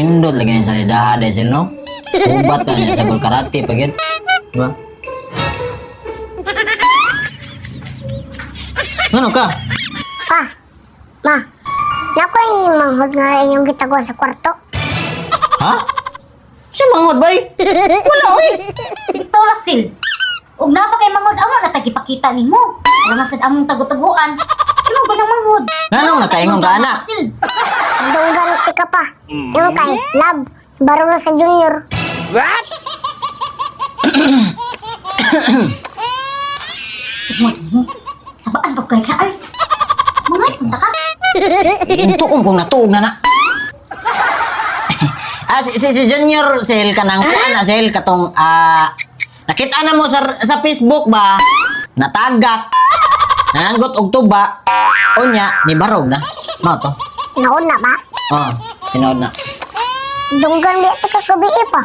Nindot lagi niya sa lidaha dahil sila, no? Ubat ka niya sa gol karate, pagyan. Diba? Ano ka? Pa, ma, naku yung manghod nga yung gitagawa sa kwarto. Ha? Siya manghod ba eh? Wala eh. Ikaw Rasil. Ug na pa kay mangod amo na tagipakita nimo. Alam na sad among tago-taguan. Imo ba nang mangod? Anong nakaingon ka, anak? Rasil. Dunggan ka pa. Yung kay, love, baro na sa junior. Sabaan pa kay ka ay. Mga punta ka. Tuog kung natuog na na. Si Junior Sel ka nang kuha na Sel katong nakita na mo sa Facebook ba natagak nananggot og tuba unya ni barog na mao to. Naon na ba? Oh, tinood na. Dunggan di ka kabii pa.